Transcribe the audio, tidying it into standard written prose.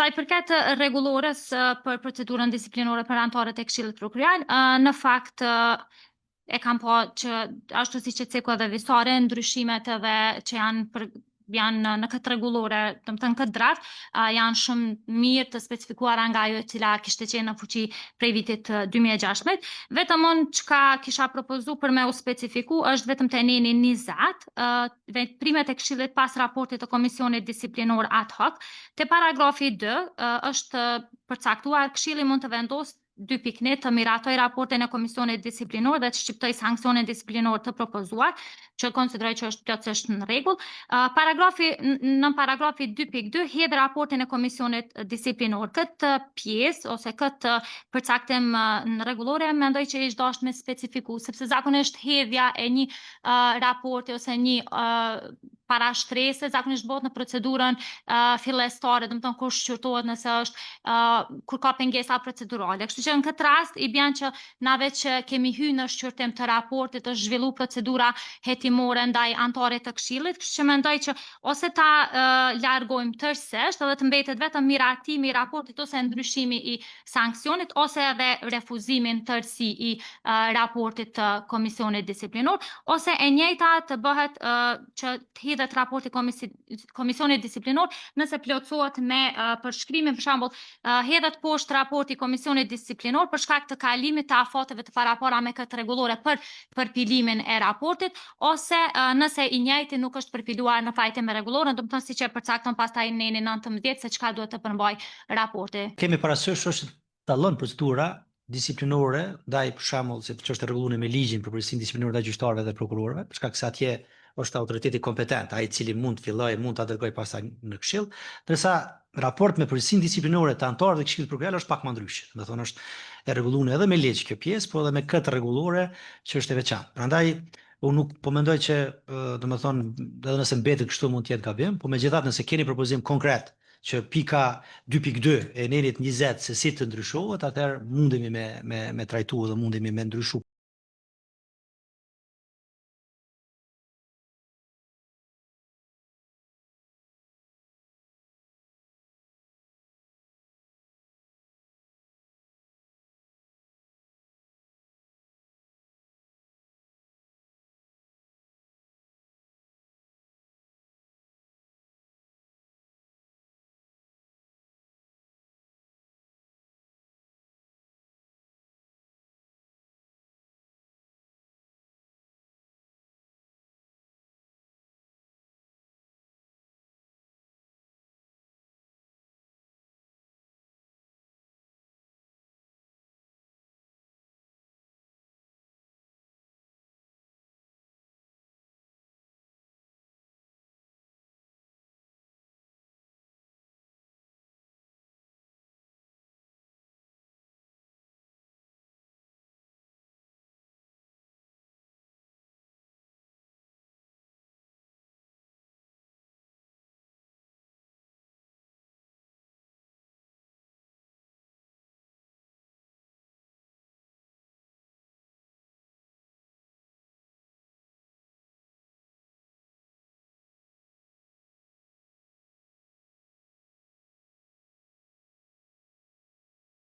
Sa i përket rregullores për procedurën disiplinore për anëtarët e Këshillit Prokuror, në fakt e kam po që ashtu siç e ceku edhe visare, ndryshimet edhe që janë në këtë rregullore, domethënë këtë draft, janë shumë mirë të specifikuara nga ajo e cila kishte qenë në fuqi prej vitit 2016. Vetëm unë çka kisha propozu për me u specifiku është vetëm te neni 20, veprimet e Këshillit pas raportit të Komisionit Disiplinor ad hoc. Te paragrafi 2 është përcaktuar Këshilli mund të vendosë 2.1 të miratoj raportin e Komisionit Disiplinor dhe të shqiptoj sanksionin disiplinor të propozuar, që konsideroj që është plotësisht në rregull. Në paragrafi 2.2 hedh raportin e Komisionit Disiplinor. Këtë pjesë ose këtë përcaktim në rregullore mendoj që ishte dashur me specifiku, sepse zakonisht hedhja e një raporti ose një parashtrese zakonisht bëhet në procedurën fillestare, domethënë kur shqyrtohet nëse është kur ka pengesa procedurale. Kështu që në këtë rast i bën që nave që kemi hyrë në shqyrtim të raportit është zhvillu procedura hetimore ndaj anëtarit të Këshillit, kështu që mendoj që ose ta largojmë tërësisht edhe të mbetet vetëm miratimi i raportit ose ndryshimi i sanksionit ose edhe refuzimin tërësi i raportit të Komisionit Disiplinor, ose e njëjta të bëhet që të hidhet raporti Komisionit Disiplinor nëse plotësohet me përshkrimin, për shembull, hedhet poshtë raporti Komisionit Disiplinor për shkak të kalimit të afateve të parapara me këtë rregullore për përpilimin e raportit, ose nëse i njëjti nuk është përpiluar në pajtim me rregulloren, domethënë siç e përcakton pastaj neni 19 se çka duhet të përmbaj raporti. Kemi parasysh është ta lënë procedura disiplinore ndaj për shembull se ç'është rregulluar me ligjin për përgjegjësinë disiplinore ndaj gjyqtarëve dhe prokurorëve, për shkak se atje është autoriteti kompetent, ai i cili mund të fillojë, mund ta dërgojë pastaj në Këshill, ndërsa raport me përgjegjësinë disiplinore të anëtarëve të Këshillit Prokuror është pak më ndryshe. Do thonë është e rregulluar edhe me ligj kjo pjesë, por edhe me këtë rregullore që është e veçantë. Prandaj unë nuk po mendoj që domethënë edhe nëse mbetet kështu mund të jetë gabim, por megjithatë nëse keni propozim konkret që pika 2.2 e nenit 20 se si të ndryshohet, atëherë mundemi me trajtuar dhe mundemi me ndryshuar